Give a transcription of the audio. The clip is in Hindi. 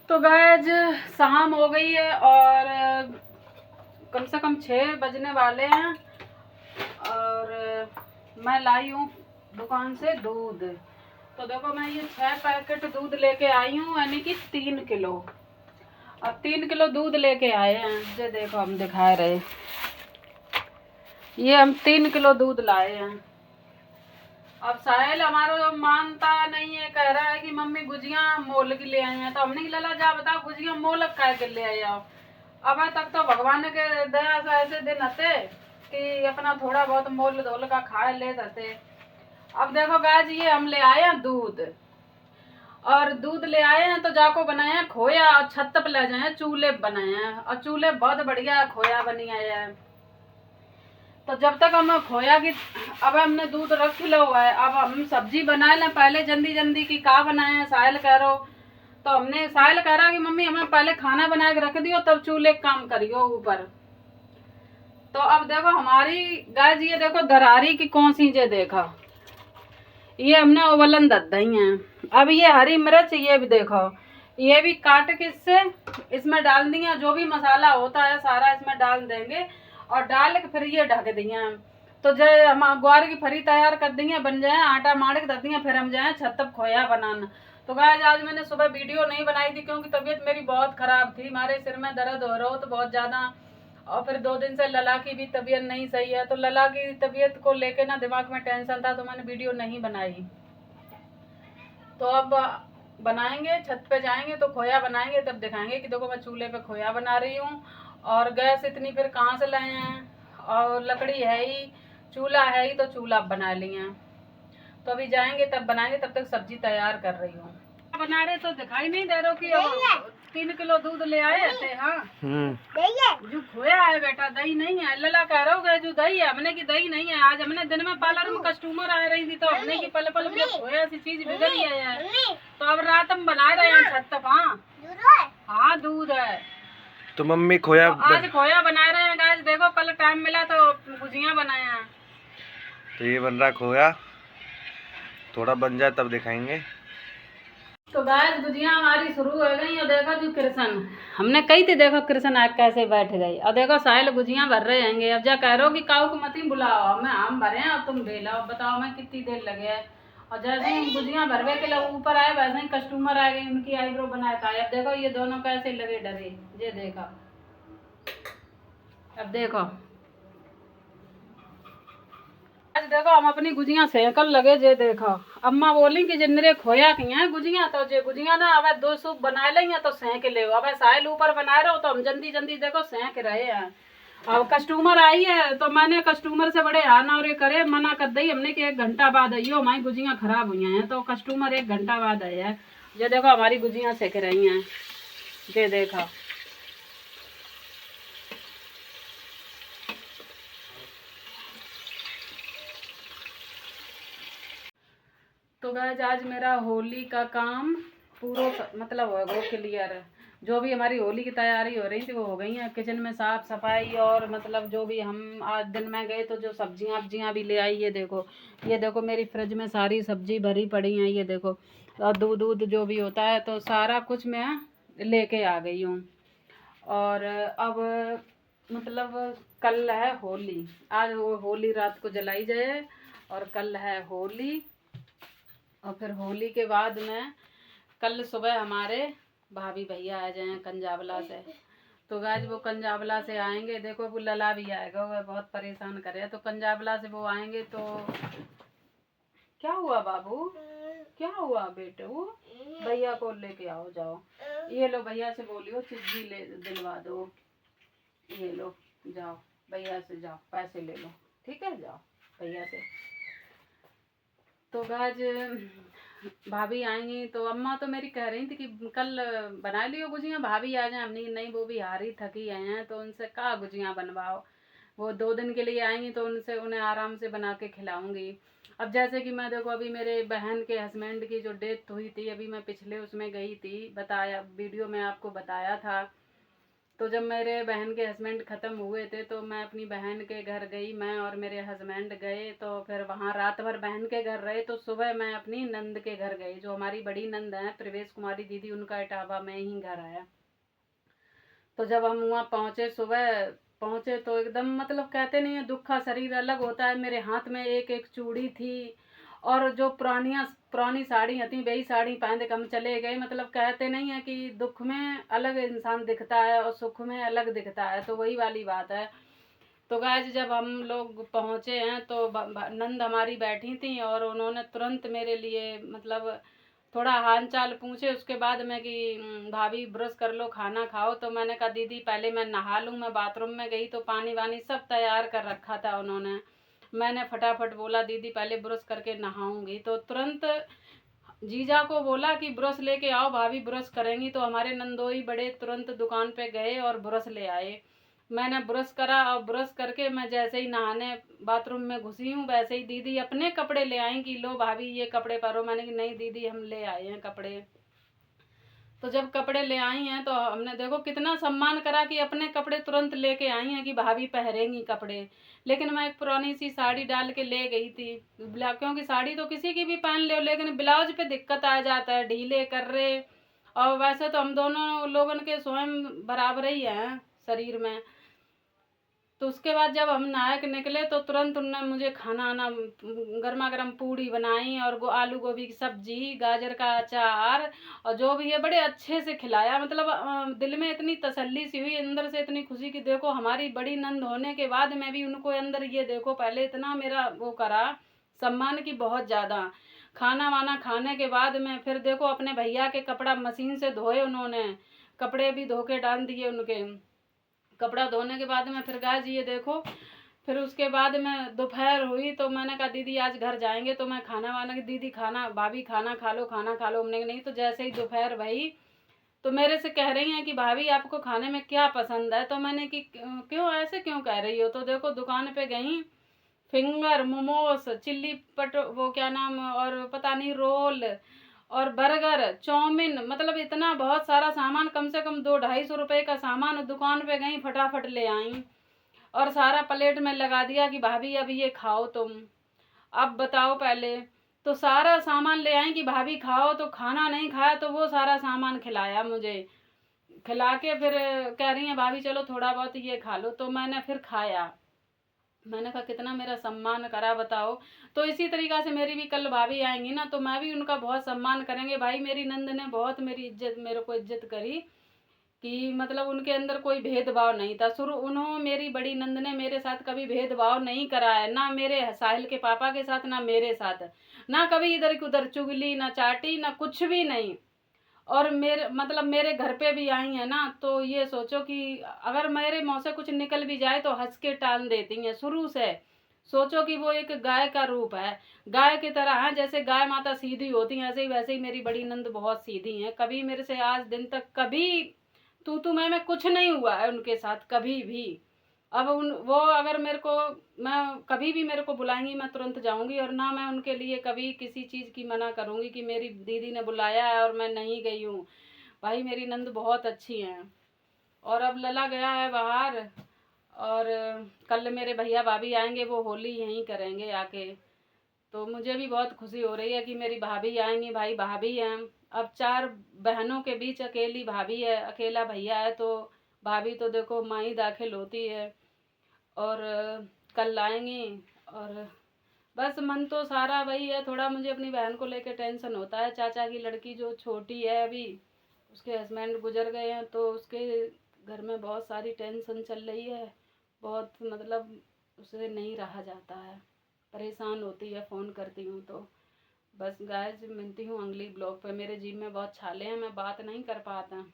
तो गाइज शाम हो गई है और कम से कम 6 बजने वाले हैं और मैं लाई हूँ दुकान से दूध। तो देखो मैं ये 6 पैकेट दूध लेके आई हूँ, यानी कि 3 किलो। अब 3 किलो दूध लेके आए हैं, ये देखो हम दिखा रहे, ये हम 3 किलो दूध लाए हैं। अब साहिल हमारा मानता नहीं है, कह रहा है कि मम्मी गुजिया मोल की ले आई हैं। तो हमने लला जा बताओ गुजिया मोल का के ले आई आओ। अब तक तो भगवान के दया से ऐसे दिन आते कि अपना थोड़ा बहुत मोल धोल का खाए ले जाते। अब देखो गाज ये हम ले आए हैं दूध, और दूध ले आए हैं तो जाको बनाए हैं खोया और छत पे ले जाए चूल्हे बनाए हैं, और चूल्हे बहुत बढ़िया खोया बनी आए हैं। तो जब तक हम खोया की अब हमने दूध रख लो है, अब हम सब्जी बनाए लें पहले जल्दी जल्दी की का बनाए हैं। साहिल कह रहा, तो हमने साहिल कह रहा कि मम्मी हमें पहले खाना बना के रख दियो तब चूल्हे काम करियो ऊपर। तो अब देखो हमारी गाय ये देखो दरारी की कौन सी जे देखा, ये हमने ओवलन दत दी है। अब ये हरी मिर्च ये भी देखो, ये भी काट के इसमें डाल दिया, जो भी मसाला होता है सारा इसमें डाल देंगे और डाल के फिर ये ढक दिए। तो जो हम ग्वार की फरी तैयार कर देंगे, बन जाए आटा माड़ के दे दिए, फिर हम जाए छत तक खोया बनाना। तो गाइस आज मैंने सुबह वीडियो नहीं बनाई थी क्योंकि तबीयत मेरी बहुत खराब थी, हमारे सिर में दर्द हो रहा हो तो बहुत ज़्यादा, और फिर 2 दिन से लला की भी तबीयत नहीं सही है। तो लला की तबीयत को लेके ना दिमाग में टेंशन था, तो मैंने वीडियो नहीं बनाई। तो अब बनाएंगे, छत पे जाएंगे तो खोया बनाएंगे, तब दिखाएंगे कि देखो मैं चूल्हे पे खोया बना रही हूँ। और गैस इतनी फिर कहाँ से लाए हैं, और लकड़ी है ही, चूल्हा है ही, तो चूल्हा बना लिए। तो अभी जाएंगे तब बनाएंगे, तब तक सब्जी तैयार कर रही हूँ। बना रहे तो दिखाई नहीं दे रहा कि 3 किलो दूध ले आए थे। हाँ जो खोया है बेटा, दही नहीं है। लला कह रहा हो जो दही है, हमने की दही नहीं है। आज हमने दिन में पार्लर में कस्टमर आ रही थी तो हमने की पल पल में खोया सी चीज बिगड़ गई है। तो अब रात हम बना रहे हैं छत तक। हाँ दूध है। तो मम्मी खोया तो आज खोया बना रहे हैं गाइस, देखो कल टाइम मिला तो गुजिया बनाए हैं। तो ये बन रहा खोया, थोड़ा बन जाए तब दिखाएंगे। तो गाइस गुजिया हमारी शुरू हो गई। और देखो जो कृष्ण हमने कही थी, देखो कृष्ण आग कैसे बैठ गई। और देखो साहिल गुजिया भर रहे हैंगे। अब जा कह रहे हो कि काऊ को मत ही बुलाओ, मैं आम भरे हैं और तुम बेलाओ, बताओ मैं कितनी देर लगे है। और जैसे ही गुजिया भरवे के लिए ऊपर आए वैसे ही कस्टमर आ गए, उनकी आईब्रो बनाया था। अब देखो ये दोनों कैसे लगे डरे, ये देखा। अब देखो आज देखो हम अपनी गुजिया सेकल लगे, जे देखो अम्मा बोली कि जिन्नरे खोया की हैं गुजिया, तो जे गुजिया ना अब 2 सूप बना लेंगे तो सेंक ले। अब साहिल ऊपर बना रहे हो तो हम जल्दी जल्दी देखो सेंक रहे हैं। अब कस्टमर आई है तो मैंने कस्टमर से बड़े आना और करे मना कर दी हमने कि 1 घंटा बाद आइयो, हमारी गुजिया खराब हुई हैं। तो कस्टमर 1 घंटा बाद आए हैं। ये देखो हमारी गुजिया सेक रही हैं, ये देखा। तो गाइस आज मेरा होली का काम पूरा मतलब हो गया क्लियर। जो भी हमारी होली की तैयारी हो रही थी वो हो गई है। किचन में साफ सफाई और मतलब जो भी हम आज दिन में गए तो जो सब्जियां वब्जियां भी ले आई, ये देखो मेरी फ्रिज में सारी सब्जी भरी पड़ी हैं, ये देखो। और दूध दूध जो भी होता है तो सारा कुछ मैं लेके आ गई हूँ। और अब मतलब कल है होली, आज वो होली रात को जलाई जाए और कल है होली। और फिर होली के बाद में कल सुबह हमारे भाभी भैया आ जाए कंजावला से। तो गाज वो कंजावला से आएंगे, देखो वो लला भी आएगा, वह बहुत परेशान करे। तो कंजावला से वो आएंगे तो क्या हुआ बाबू, क्या हुआ बेटे, वो भैया को लेके आओ, जाओ ये लो भैया से बोलियो चिट्ठी ले दिलवा दो, ये लो जाओ भैया से, जाओ पैसे ले लो, ठीक है जाओ भैया से। तो गाज भाभी आएंगी तो अम्मा तो मेरी कह रही थी कि कल बना लियो गुजिया, भाभी आ जाए। हमने नहीं वो भी हारी थकी आए हैं तो उनसे कहा गुजिया बनवाओ, वो 2 दिन के लिए आएंगी तो उन्हें आराम से बना के खिलाऊंगी। अब जैसे कि मैं देखो अभी मेरे बहन के हस्बैंड की जो डेथ हुई थी, अभी मैं पिछले उसमें गई थी, बताया वीडियो में आपको बताया था तो जब मेरे बहन के हस्बैंड ख़त्म हुए थे तो मैं अपनी बहन के घर गई, मैं और मेरे हस्बैंड गए, तो फिर वहाँ रात भर बहन के घर रहे। तो सुबह मैं अपनी नंद के घर गई, जो हमारी बड़ी नंद है प्रवेश कुमारी दीदी, उनका इटावा में ही घर है। तो जब हम वहाँ पहुँचे, सुबह पहुँचे तो एकदम मतलब कहते नहीं है दुख का शरीर अलग होता है। मेरे हाथ में एक एक चूड़ी थी, और जो पुरानी साड़ी थी वही साड़ी पहन के हम चले गए। मतलब कहते नहीं है कि दुख में अलग इंसान दिखता है और सुख में अलग दिखता है, तो वही वाली बात है। तो गाइस जब हम लोग पहुँचे हैं तो नंद हमारी बैठी थी, और उन्होंने तुरंत मेरे लिए मतलब थोड़ा हाल चाल पूछे। उसके बाद में कि भाभी ब्रश कर लो, खाना खाओ। तो मैंने कहा दीदी पहले मैं नहा लूँ। मैं बाथरूम में गई तो पानी वानी सब तैयार कर रखा था उन्होंने। मैंने फटाफट बोला दीदी पहले ब्रश करके नहाऊंगी। तो तुरंत जीजा को बोला कि ब्रश लेके आओ, भाभी ब्रश करेंगी। तो हमारे नंदोई बड़े तुरंत दुकान पे गए और ब्रश ले आए। मैंने ब्रश करा, और ब्रश करके मैं जैसे ही नहाने बाथरूम में घुसी हूँ वैसे ही दीदी अपने कपड़े ले आई कि लो भाभी ये कपड़े पहनो। मैंने कि नहीं दीदी हम ले आए हैं कपड़े। तो जब कपड़े ले आई हैं तो हमने देखो कितना सम्मान करा कि अपने कपड़े तुरंत लेके आई हैं कि भाभी पहनेंगी कपड़े। लेकिन मैं एक पुरानी सी साड़ी डाल के ले गई थी, क्योंकि साड़ी तो किसी की भी पहन ले, लेकिन ब्लाउज पे दिक्कत आ जाता है, ढीले कर रहे। और वैसे तो हम दोनों लोगन के स्वयं बराबर ही हैं शरीर में। तो उसके बाद जब हम नहा के निकले तो तुरंत उन्होंने मुझे खाना आना गर्मा गर्म पूड़ी बनाई, और आलू गोभी की सब्जी, गाजर का अचार, और जो भी है बड़े अच्छे से खिलाया। मतलब दिल में इतनी तसल्ली सी हुई, अंदर से इतनी खुशी कि देखो हमारी बड़ी नंद होने के बाद मैं भी उनको अंदर ये देखो पहले इतना मेरा वो करा सम्मान की बहुत ज़्यादा। खाना वाना खाने के बाद में फिर देखो अपने भैया के कपड़ा मशीन से धोए, उन्होंने कपड़े भी धो के डाल दिए उनके। कपड़ा धोने के बाद में फिर गाय जी ये देखो, फिर उसके बाद में दोपहर हुई तो मैंने कहा दीदी आज घर जाएंगे तो मैं खाना वाना की दीदी खाना भाभी खाना खा लो खाना खा लो। हमने नहीं। तो जैसे ही दोपहर भई तो मेरे से कह रही हैं कि भाभी आपको खाने में क्या पसंद है। तो मैंने कि क्यों ऐसे क्यों कह रही हो। तो देखो दुकान पे गई, फिंगर मोमोस, चिल्ली वो क्या नाम, और पता नहीं रोल और बर्गर, चाउमीन, मतलब इतना बहुत सारा सामान, कम से कम 200-250 रुपए का सामान दुकान पे गई फटाफट ले आई, और सारा प्लेट में लगा दिया कि भाभी अब ये खाओ तुम। अब बताओ पहले तो सारा सामान ले आई कि भाभी खाओ, तो खाना नहीं खाया तो वो सारा सामान खिलाया मुझे। खिला के फिर कह रही है भाभी चलो थोड़ा बहुत ये खा लो। तो मैंने फिर खाया। मैंने कहा कितना मेरा सम्मान करा बताओ। तो इसी तरीक़ा से मेरी भी कल भाभी आएंगी ना तो मैं भी उनका बहुत सम्मान करेंगे। भाई मेरी नंद ने बहुत मेरे को इज्जत करी कि मतलब उनके अंदर कोई भेदभाव नहीं था। उन्होंने मेरी बड़ी नंद ने मेरे साथ कभी भेदभाव नहीं करा है, ना मेरे साहिल के पापा के साथ ना मेरे साथ, ना कभी इधर उधर चुगली ना चाटी ना कुछ भी नहीं। और मेरे घर पे भी आई है ना तो ये सोचो कि अगर मेरे मुँह से कुछ निकल भी जाए तो हंस के टाल देती हैं शुरू से। सोचो कि वो एक गाय का रूप है, गाय की तरह है। जैसे गाय माता सीधी होती है ऐसे ही वैसे ही मेरी बड़ी नंद बहुत सीधी हैं। कभी मेरे से आज दिन तक कभी तू मैं कुछ नहीं हुआ है उनके साथ कभी भी। अब वो अगर मैं कभी भी मेरे को बुलाएंगी मैं तुरंत जाऊंगी, और ना मैं उनके लिए कभी किसी चीज़ की मना करूंगी कि मेरी दीदी ने बुलाया है और मैं नहीं गई हूँ। भाई मेरी नंद बहुत अच्छी हैं। और अब लला गया है बाहर, और कल मेरे भैया भाभी आएंगे, वो होली यहीं करेंगे आके। तो मुझे भी बहुत खुशी हो रही है कि मेरी भाभी आएंगी, भाई भाभी हैं। अब 4 बहनों के बीच अकेली भाभी है, अकेला भैया है। तो भाभी तो देखो माँ ही दाखिल होती है। और कल आएंगी। और बस मन तो सारा वही है, थोड़ा मुझे अपनी बहन को लेकर टेंशन होता है। चाचा की लड़की जो छोटी है अभी, उसके हस्बैंड गुजर गए हैं तो उसके घर में बहुत सारी टेंशन चल रही है। बहुत मतलब उसे नहीं रहा जाता है, परेशान होती है। फ़ोन करती हूँ तो बस गाइस मिलती हूँ अगली ब्लॉग पे। मेरे जीभ में बहुत छाले हैं, मैं बात नहीं कर पाता।